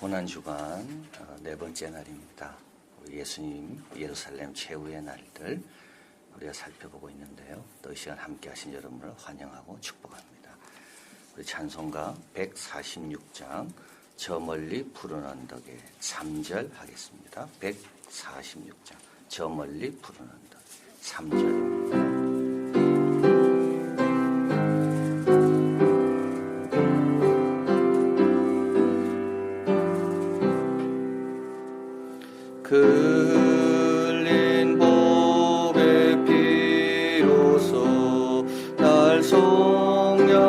고난주간 네 번째 날입니다. 우리 예수님 예루살렘 최후의 날들 우리가 살펴보고 있는데요. 또 이 시간 함께 하신 여러분을 환영하고 축복합니다. 우리 찬송가 146장 저 멀리 푸른 언덕에 3절 하겠습니다. 146장 저 멀리 푸른 언덕 3절입니다. 흘린 복의 피로써 날 속량했으니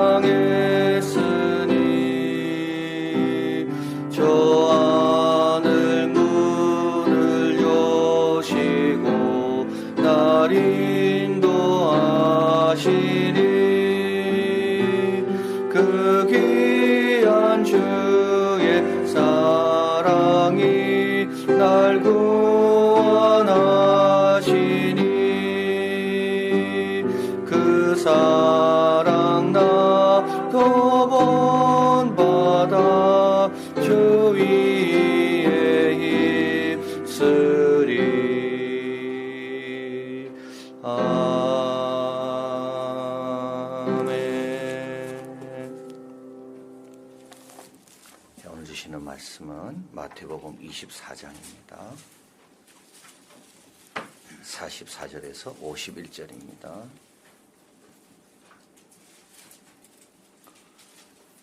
저 하늘 문을 여시고 날 인도하시니 그 귀한 주의 사랑이 날 구원하시니 그 사랑 나도 본받아 주 위에 힘쓰리. 아멘. 오늘 주시는 말씀은 마태복음 24장입니다. 44절에서 51절입니다.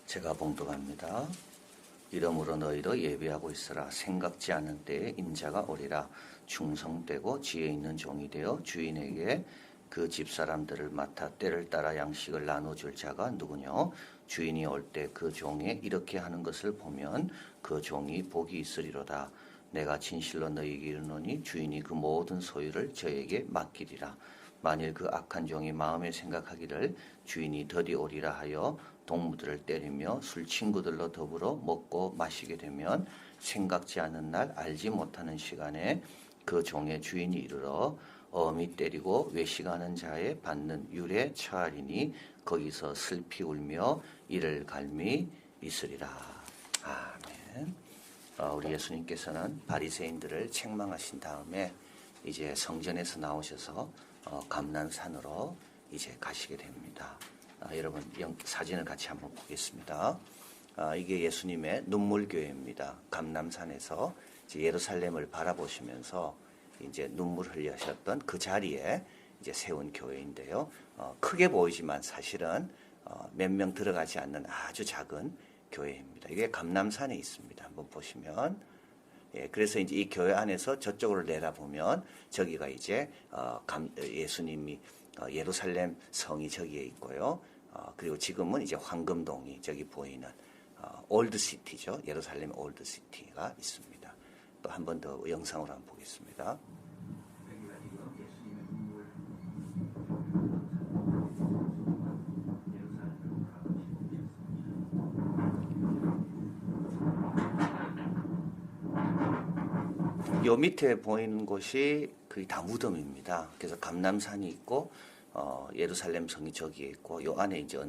제가 봉독합니다. 이러므로 너희도 예비하고 있으라. 생각지 않은 때에 인자가 오리라. 충성되고 지혜 있는 종이 되어 주인에게 그 집사람들을 맡아 때를 따라 양식을 나눠줄 자가 누구뇨? 주인이 올 때 그 종이 이렇게 하는 것을 보면 그 종이 복이 있으리로다. 내가 진실로 너희에게 이르노니 주인이 그 모든 소유를 저에게 맡기리라. 만일 그 악한 종이 마음에 생각하기를 주인이 더디 오리라 하여 동무들을 때리며 술 친구들로 더불어 먹고 마시게 되면 생각지 않은 날 알지 못하는 시간에 그 종의 주인이 이르러 엄히 때리고 외식하는 자에 받는 율에 처하리니 거기서 슬피 울며 이를 갈미 있으리라. 아멘. 우리 예수님께서는 바리새인들을 책망하신 다음에 이제 성전에서 나오셔서 감난산으로 이제 가시게 됩니다. 여러분 사진을 같이 한번 보겠습니다. 이게 예수님의 눈물교회입니다. 감람산에서 이제 예루살렘을 바라보시면서 이제 눈물 흘리셨던 그 자리에 이제 세운 교회인데요. 크게 보이지만 사실은 몇 명 들어가지 않는 아주 작은 교회입니다. 이게 감람산에 있습니다. 한번 보시면, 그래서 이제 이 교회 안에서 저쪽으로 내다보면 저기가 이제 예수님이 예루살렘 성이 저기에 있고요. 그리고 지금은 이제 황금동이 저기 보이는 올드시티죠. 예루살렘 올드시티가 있습니다. 또 한 번 더 영상으로 한번 보겠습니다. 요 밑에 보이는 곳이 거의 다 무덤입니다. 그래서 감람산이 있고 예루살렘 성이 저기에 있고 요 안에 이제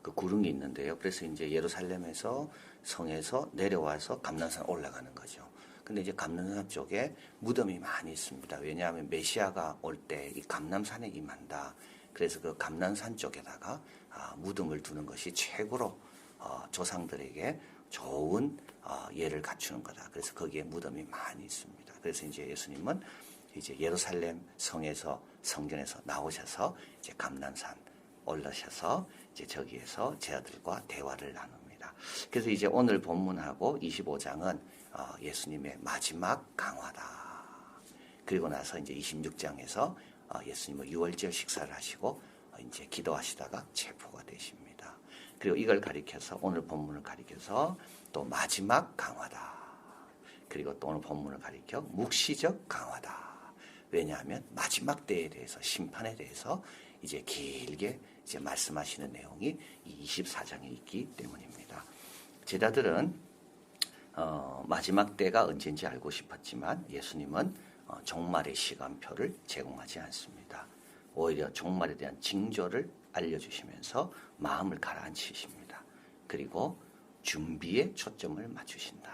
그 구릉이 있는데요. 그래서 이제 예루살렘에서 성에서 내려와서 감람산 올라가는 거죠. 근데 이제 감람산 쪽에 무덤이 많이 있습니다. 왜냐하면 메시아가 올 때 이 감람산에 임한다. 그래서 그 감람산 쪽에다가 무덤을 두는 것이 최고로 조상들에게 좋은 예를 갖추는 거다. 그래서 거기에 무덤이 많이 있습니다. 그래서 이제 예수님은 이제 예루살렘 성에서 성전에서 나오셔서 이제 감람산 올라셔서 이제 저기에서 제자들과 대화를 나눕니다. 그래서 이제 오늘 본문하고 25장은 예수님의 마지막 강화다. 그리고 나서 이제 26장에서 예수님은 유월절 식사를 하시고 이제 기도하시다가 체포가 되십니다. 그리고 이걸 가리켜서 오늘 본문을 가리켜서 또 마지막 강화다. 그리고 또 오늘 본문을 가리켜 묵시적 강화다. 왜냐하면 마지막 때에 대해서 심판에 대해서 이제 길게 이제 말씀하시는 내용이 이 24장에 있기 때문입니다. 제자들은 마지막 때가 언제인지 알고 싶었지만 예수님은 종말의 시간표를 제공하지 않습니다. 오히려 종말에 대한 징조를 알려주시면서 마음을 가라앉히십니다. 그리고 준비에 초점을 맞추신다.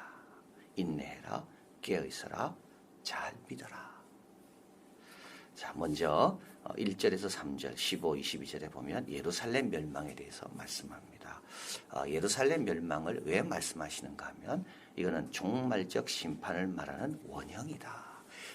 인내해라, 깨어있어라, 잘 믿어라. 자, 먼저 1절에서 3절, 15, 22절에 보면 예루살렘 멸망에 대해서 말씀합니다. 예루살렘 멸망을 왜 말씀하시는가 하면 이거는 종말적 심판을 말하는 원형이다.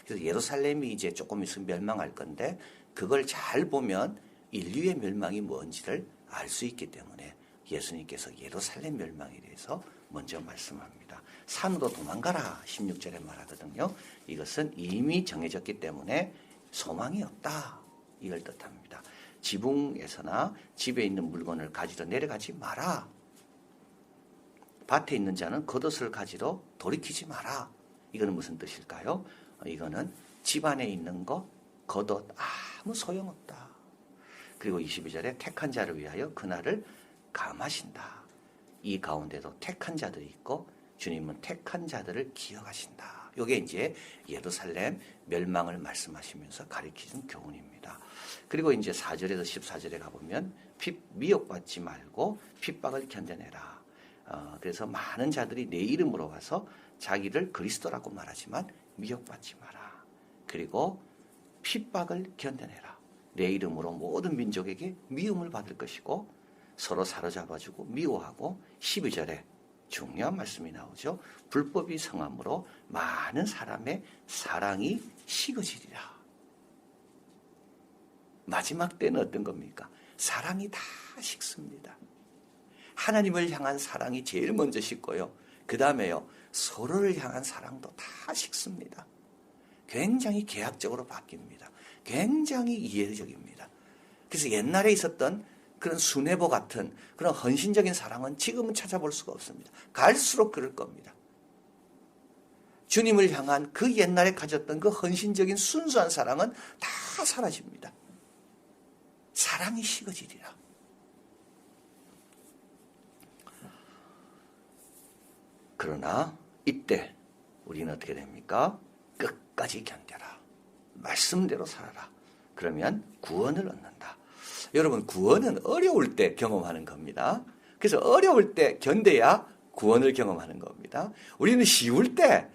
그래서 예루살렘이 이제 조금 있으면 멸망할 건데 그걸 잘 보면 인류의 멸망이 뭔지를 알 수 있기 때문에 예수님께서 예루살렘 멸망에 대해서 먼저 말씀합니다. 산으로 도망가라 16절에 말하거든요. 이것은 이미 정해졌기 때문에 소망이 없다. 이걸 뜻합니다. 지붕에서나 집에 있는 물건을 가지러 내려가지 마라. 밭에 있는 자는 겉옷을 가지러 돌이키지 마라. 이거는 무슨 뜻일까요? 이거는 집안에 있는 거 겉옷 아무 소용없다. 그리고 22절에 택한 자를 위하여 그날을 감하신다. 이 가운데도 택한 자들이 있고 주님은 택한 자들을 기억하신다. 이게 이제 예루살렘 멸망을 말씀하시면서 가리키는 교훈입니다. 그리고 이제 4절에서 14절에 가보면 미혹받지 말고 핍박을 견뎌내라. 그래서 많은 자들이 내 이름으로 와서 자기를 그리스도라고 말하지만 미혹받지 마라. 그리고 핍박을 견뎌내라. 내 이름으로 모든 민족에게 미움을 받을 것이고 서로 사로잡아주고 미워하고 12절에 중요한 말씀이 나오죠. 불법이 성함으로 많은 사람의 사랑이 식어지리라. 마지막 때는 어떤 겁니까? 사랑이 다 식습니다. 하나님을 향한 사랑이 제일 먼저 식고요. 그 다음에요. 서로를 향한 사랑도 다 식습니다. 굉장히 계약적으로 바뀝니다. 굉장히 이해적입니다. 그래서 옛날에 있었던 그런 순애보 같은 그런 헌신적인 사랑은 지금은 찾아볼 수가 없습니다. 갈수록 그럴 겁니다. 주님을 향한 그 옛날에 가졌던 그 헌신적인 순수한 사랑은 다 사라집니다. 사랑이 식어지리라. 그러나 이때 우리는 어떻게 됩니까? 끝까지 견뎌라. 말씀대로 살아라. 그러면 구원을 얻는다. 여러분, 구원은 어려울 때 경험하는 겁니다. 그래서 어려울 때 견뎌야 구원을 경험하는 겁니다. 우리는 쉬울 때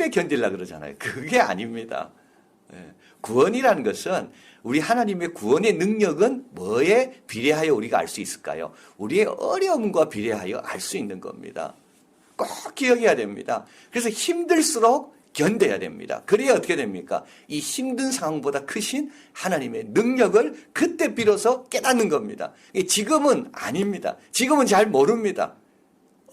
견디려고 그러잖아요. 그게 아닙니다. 구원이라는 것은 우리 하나님의 구원의 능력은 뭐에 비례하여 우리가 알 수 있을까요? 우리의 어려움과 비례하여 알 수 있는 겁니다. 꼭 기억해야 됩니다. 그래서 힘들수록 견뎌야 됩니다. 그래야 어떻게 됩니까? 이 힘든 상황보다 크신 하나님의 능력을 그때 비로소 깨닫는 겁니다. 지금은 아닙니다. 지금은 잘 모릅니다.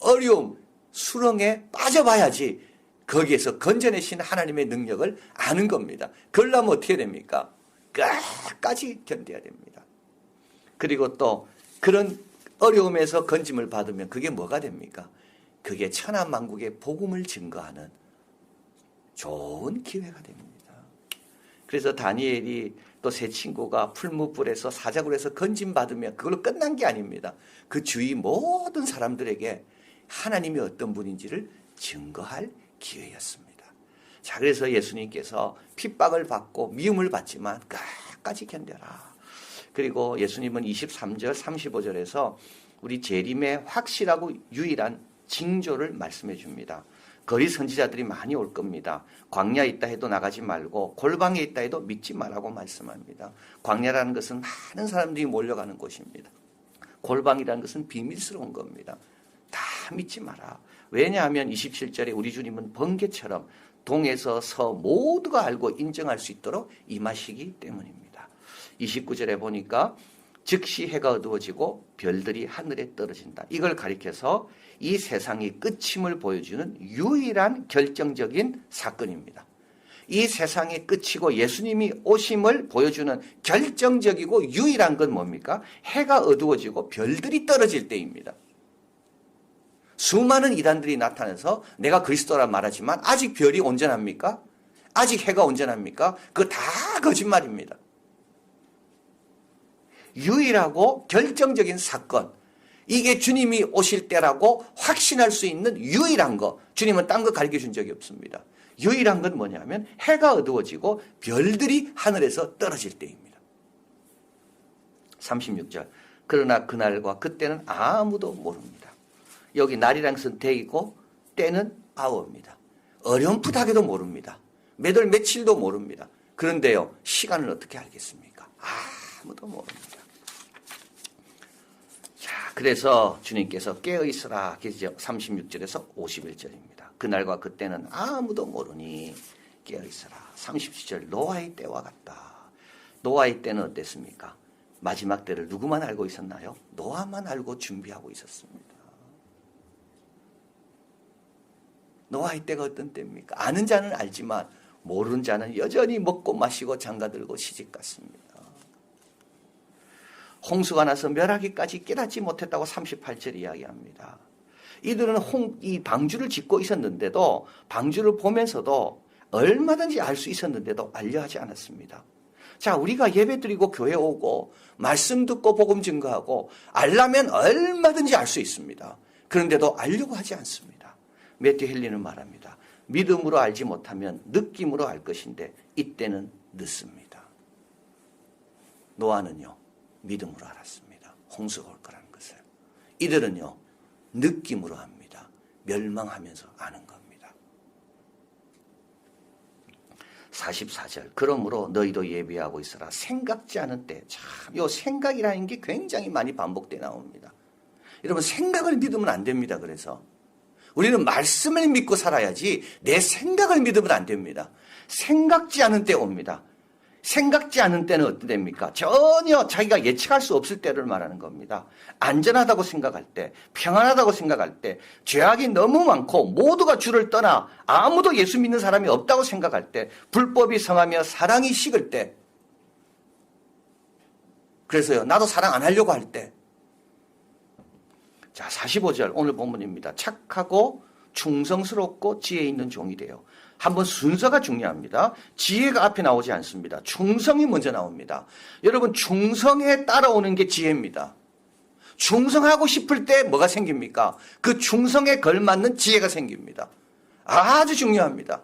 어려움, 수렁에 빠져봐야지 거기에서 건져내신 하나님의 능력을 아는 겁니다. 그러려면 어떻게 됩니까? 끝까지 견뎌야 됩니다. 그리고 또 그런 어려움에서 건짐을 받으면 그게 뭐가 됩니까? 그게 천하만국의 복음을 증거하는 좋은 기회가 됩니다. 그래서 다니엘이 또 세 친구가 풀무불에서 사자굴에서 건짐받으면 그걸로 끝난 게 아닙니다. 그 주위 모든 사람들에게 하나님이 어떤 분인지를 증거할 기회였습니다. 자, 그래서 예수님께서 핍박을 받고 미움을 받지만 끝까지 견뎌라. 그리고 예수님은 23절, 35절에서 우리 재림의 확실하고 유일한 징조를 말씀해 줍니다. 거리 선지자들이 많이 올 겁니다. 광야에 있다 해도 나가지 말고 골방에 있다 해도 믿지 말라고 말씀합니다. 광야라는 것은 많은 사람들이 몰려가는 곳입니다. 골방이라는 것은 비밀스러운 겁니다. 다 믿지 마라. 왜냐하면 27절에 우리 주님은 번개처럼 동에서 서 모두가 알고 인정할 수 있도록 임하시기 때문입니다. 29절에 보니까 즉시 해가 어두워지고 별들이 하늘에 떨어진다. 이걸 가리켜서 이 세상이 끝임을 보여주는 유일한 결정적인 사건입니다. 이 세상이 끝이고 예수님이 오심을 보여주는 결정적이고 유일한 건 뭡니까? 해가 어두워지고 별들이 떨어질 때입니다. 수많은 이단들이 나타나서 내가 그리스도라 말하지만 아직 별이 온전합니까? 아직 해가 온전합니까? 그거 다 거짓말입니다. 유일하고 결정적인 사건, 이게 주님이 오실 때라고 확신할 수 있는 유일한 거. 주님은 딴 거 가르쳐준 적이 없습니다. 유일한 건 뭐냐면 해가 어두워지고 별들이 하늘에서 떨어질 때입니다. 36절. 그러나 그날과 그때는 아무도 모릅니다. 여기 날이랑 쓴 데이고 때는 아워입니다. 어렴풋하게도 모릅니다. 몇 월 며칠도 모릅니다. 그런데요, 시간을 어떻게 알겠습니까? 아무도 모릅니다. 자, 그래서 주님께서 깨어있으라 계시죠. 36절에서 51절입니다. 그날과 그때는 아무도 모르니 깨어있으라. 37절 노아의 때와 같다. 노아의 때는 어땠습니까? 마지막 때를 누구만 알고 있었나요? 노아만 알고 준비하고 있었습니다. 노아의 때가 어떤 때입니까? 아는 자는 알지만 모르는 자는 여전히 먹고 마시고 장가들고 시집갔습니다. 홍수가 나서 멸하기까지 깨닫지 못했다고 38절 이야기합니다. 이들은 이 방주를 짓고 있었는데도, 방주를 보면서도 얼마든지 알 수 있었는데도 알려하지 않았습니다. 자, 우리가 예배 드리고 교회 오고 말씀 듣고 복음 증거하고 알려면 얼마든지 알 수 있습니다. 그런데도 알려고 하지 않습니다. 매튜 헨리는 말합니다. 믿음으로 알지 못하면 느낌으로 알 것인데 이때는 늦습니다. 노아는요, 믿음으로 알았습니다. 홍수가 올 거라는 것을. 이들은요, 느낌으로 합니다. 멸망하면서 아는 겁니다. 44절. 그러므로 너희도 예비하고 있어라. 생각지 않은 때. 참, 요 생각이라는 게 굉장히 많이 반복돼 나옵니다. 여러분, 생각을 믿으면 안 됩니다. 그래서 우리는 말씀을 믿고 살아야지 내 생각을 믿으면 안 됩니다. 생각지 않은 때 옵니다. 생각지 않은 때는 어떤 때입니까? 전혀 자기가 예측할 수 없을 때를 말하는 겁니다. 안전하다고 생각할 때, 평안하다고 생각할 때, 죄악이 너무 많고 모두가 주를 떠나 아무도 예수 믿는 사람이 없다고 생각할 때, 불법이 성하며 사랑이 식을 때, 그래서요, 나도 사랑 안 하려고 할 때. 자, 45절 오늘 본문입니다. 착하고 충성스럽고 지혜 있는 종이 되어. 한번 순서가 중요합니다. 지혜가 앞에 나오지 않습니다. 충성이 먼저 나옵니다. 여러분, 충성에 따라오는 게 지혜입니다. 충성하고 싶을 때 뭐가 생깁니까? 그 충성에 걸맞는 지혜가 생깁니다. 아주 중요합니다.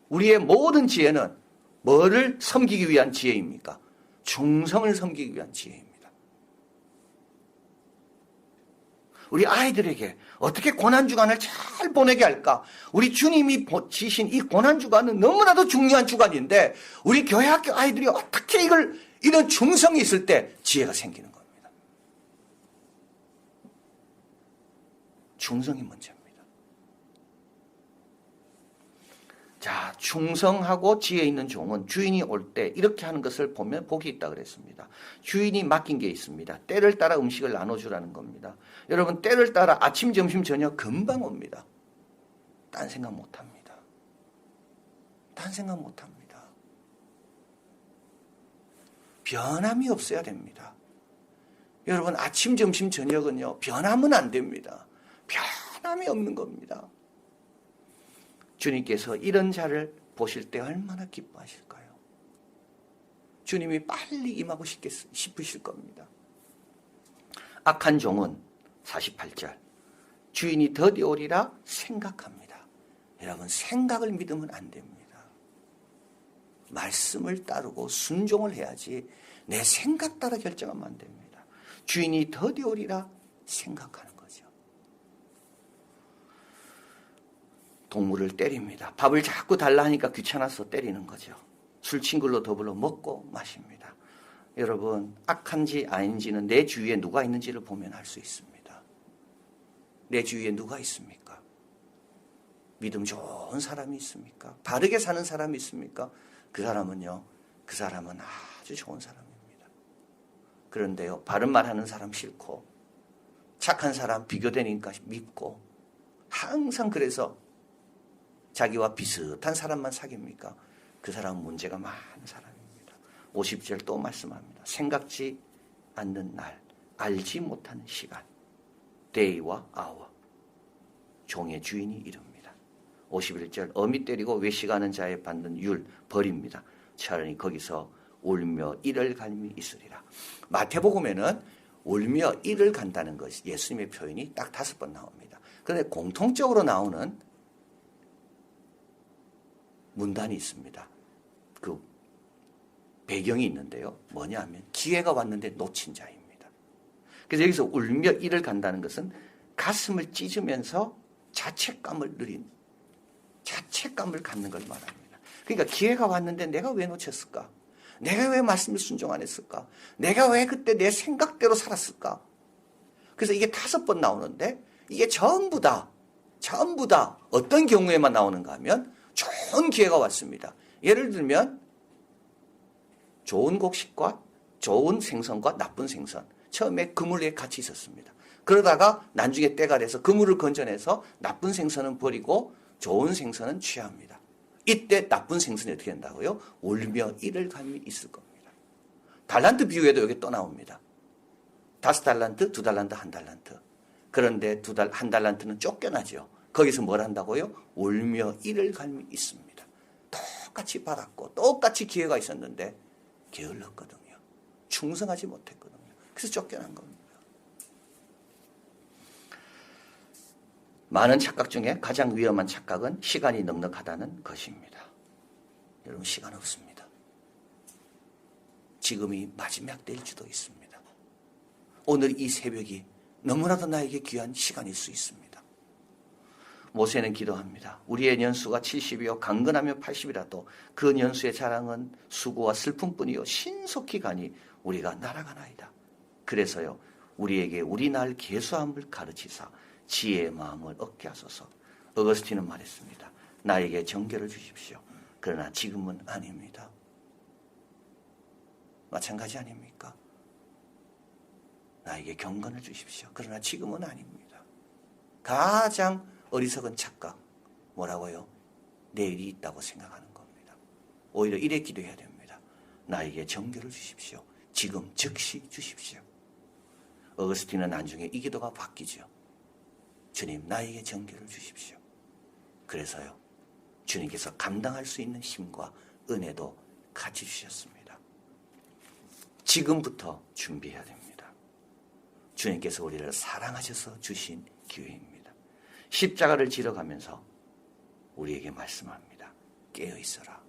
우리의 모든 지혜는 뭐를 섬기기 위한 지혜입니까? 충성을 섬기기 위한 지혜입니다. 우리 아이들에게 어떻게 고난주간을 잘 보내게 할까? 우리 주님이 지신 이 고난주간은 너무나도 중요한 주간인데 우리 교회학교 아이들이 어떻게 이런 충성이 있을 때 지혜가 생기는 겁니다. 충성이 문제입니다. 자, 충성하고 지혜 있는 종은 주인이 올 때 이렇게 하는 것을 보면 복이 있다 그랬습니다. 주인이 맡긴 게 있습니다. 때를 따라 음식을 나눠주라는 겁니다. 여러분, 때를 따라 아침, 점심, 저녁 금방 옵니다. 딴 생각 못합니다. 딴 생각 못합니다. 변함이 없어야 됩니다. 여러분, 아침, 점심, 저녁은요, 변하면 안 됩니다. 변함이 없는 겁니다. 주님께서 이런 자를 보실 때 얼마나 기뻐하실까요? 주님이 빨리 임하고 싶으실 겁니다. 악한 종은 48절 주인이 더디 오리라 생각합니다. 여러분, 생각을 믿으면 안 됩니다. 말씀을 따르고 순종을 해야지 내 생각 따라 결정하면 안 됩니다. 주인이 더디 오리라 생각하는 거죠. 동물을 때립니다. 밥을 자꾸 달라 하니까 귀찮아서 때리는 거죠. 술 친구로 더불어 먹고 마십니다. 여러분, 악한지 아닌지는 내 주위에 누가 있는지를 보면 알 수 있습니다. 내 주위에 누가 있습니까? 믿음 좋은 사람이 있습니까? 바르게 사는 사람이 있습니까? 그 사람은 아주 좋은 사람입니다. 그런데요, 바른 말 하는 사람 싫고 착한 사람 비교되니까 믿고 항상 그래서 자기와 비슷한 사람만 사귀입니까? 그 사람은 문제가 많은 사람입니다. 50절 또 말씀합니다. 생각지 않는 날, 알지 못하는 시간, day와 hour, 종의 주인이 이릅니다. 51절 어미 때리고 외식하는 자에 받는 율 벌입니다. 차라리 거기서 울며 이를 갈미 있으리라. 마태복음에는 울며 이를 간다는 것이 예수님의 표현이 딱 5번 나옵니다. 그런데 공통적으로 나오는 문단이 있습니다. 그 배경이 있는데요. 뭐냐 하면 기회가 왔는데 놓친 자입니다. 그래서 여기서 울며 이를 간다는 것은 가슴을 찢으면서 자책감을 갖는 걸 말합니다. 그러니까 기회가 왔는데 내가 왜 놓쳤을까? 내가 왜 말씀을 순종 안 했을까? 내가 왜 그때 내 생각대로 살았을까? 그래서 이게 5번 나오는데 이게 전부 다 어떤 경우에만 나오는가 하면 좋은 기회가 왔습니다. 예를 들면 좋은 곡식과 좋은 생선과 나쁜 생선. 처음에 그물에 같이 있었습니다. 그러다가 나중에 때가 돼서 그물을 건져내서 나쁜 생선은 버리고 좋은 생선은 취합니다. 이때 나쁜 생선이 어떻게 된다고요? 울며 이를 감이 있을 겁니다. 달란트 비유에도 여기 또 나옵니다. 5달란트, 2달란트, 1달란트. 그런데 1달란트는 쫓겨나죠. 거기서 뭘 한다고요? 울며 이를 감이 있습니다. 똑같이 받았고 똑같이 기회가 있었는데 게을렀거든요. 충성하지 못했거든요. 그래서 쫓겨난 겁니다. 많은 착각 중에 가장 위험한 착각은 시간이 넉넉하다는 것입니다. 여러분, 시간 없습니다. 지금이 마지막 때일지도 있습니다. 오늘 이 새벽이 너무나도 나에게 귀한 시간일 수 있습니다. 모세는 기도합니다. 우리의 년수가 70이요 강건하면 80이라도 그 년수의 자랑은 수고와 슬픔뿐이요 신속히 가니 우리가 날아가나이다. 그래서요 우리에게 우리 날 계수함을 가르치사 지혜의 마음을 얻게 하소서. 어거스틴은 말했습니다. 나에게 정결을 주십시오. 그러나 지금은 아닙니다. 마찬가지 아닙니까? 나에게 경건을 주십시오. 그러나 지금은 아닙니다. 가장 어리석은 착각, 뭐라고요? 내일이 있다고 생각하는 겁니다. 오히려 이래 기도해야 됩니다. 나에게 정결을 주십시오. 지금 즉시 주십시오. 어거스틴은 나중에 이 기도가 바뀌죠. 주님, 나에게 정결을 주십시오. 그래서요 주님께서 감당할 수 있는 힘과 은혜도 같이 주셨습니다. 지금부터 준비해야 됩니다. 주님께서 우리를 사랑하셔서 주신 기회입니다. 십자가를 지러가면서 우리에게 말씀합니다. 깨어있어라.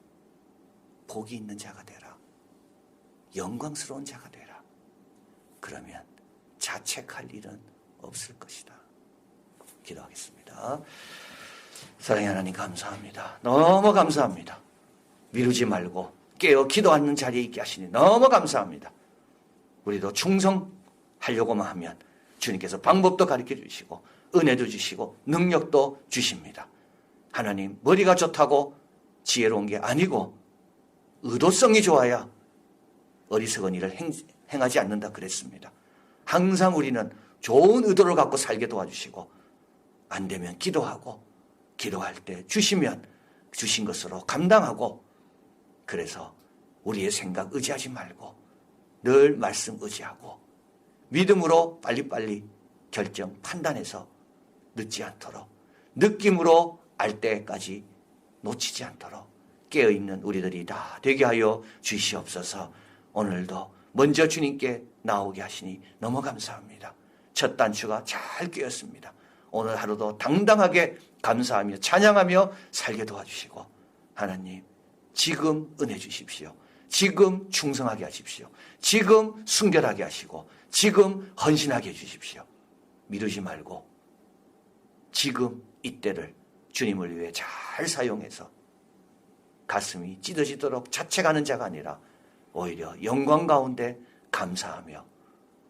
복이 있는 자가 되라. 영광스러운 자가 되라. 그러면 자책할 일은 없을 것이다. 기도하겠습니다. 사랑의 하나님, 감사합니다. 너무 감사합니다. 미루지 말고 깨어 기도하는 자리에 있게 하시니 너무 감사합니다. 우리도 충성하려고만 하면 주님께서 방법도 가르쳐 주시고 은혜도 주시고 능력도 주십니다. 하나님, 머리가 좋다고 지혜로운 게 아니고 의도성이 좋아야 어리석은 일을 행하지 않는다 그랬습니다. 항상 우리는 좋은 의도를 갖고 살게 도와주시고 안 되면 기도하고 기도할 때 주시면 주신 것으로 감당하고, 그래서 우리의 생각 의지하지 말고 늘 말씀 의지하고 믿음으로 빨리빨리 결정 판단해서 늦지 않도록, 느낌으로 알 때까지 놓치지 않도록 깨어있는 우리들이 다 되게 하여 주시옵소서. 오늘도 먼저 주님께 나오게 하시니 너무 감사합니다. 첫 단추가 잘 끼었습니다. 오늘 하루도 당당하게 감사하며 찬양하며 살게 도와주시고, 하나님 지금 은혜 주십시오. 지금 충성하게 하십시오. 지금 순결하게 하시고 지금 헌신하게 해주십시오. 미루지 말고 지금 이때를 주님을 위해 잘 사용해서 가슴이 찢어지도록 자책하는 자가 아니라 오히려 영광 가운데 감사하며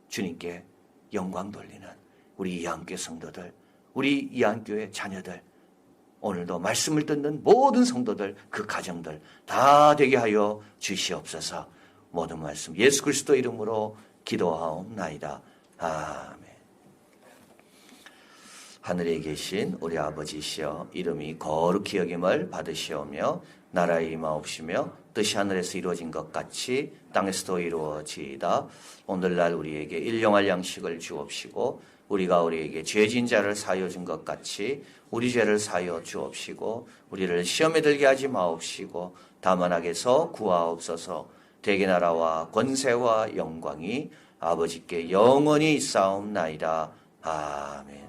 주님께 영광 돌리는 우리 이한교회 성도들, 우리 이한교회 자녀들, 오늘도 말씀을 듣는 모든 성도들, 그 가정들 다 되게 하여 주시옵소서. 모든 말씀 예수 그리스도 이름으로 기도하옵나이다. 아멘. 하늘에 계신 우리 아버지시여, 이름이 거룩히 여김을 받으시오며 나라의 임하옵시며 뜻이 하늘에서 이루어진 것 같이 땅에서도 이루어지이다. 오늘날 우리에게 일용할 양식을 주옵시고 우리가 우리에게 죄진 자를 사하여 준 것 같이 우리 죄를 사하여 주옵시고 우리를 시험에 들게 하지 마옵시고 다만 악에서 구하옵소서. 대개 나라와 권세와 영광이 아버지께 영원히 있사옵나이다. 아멘.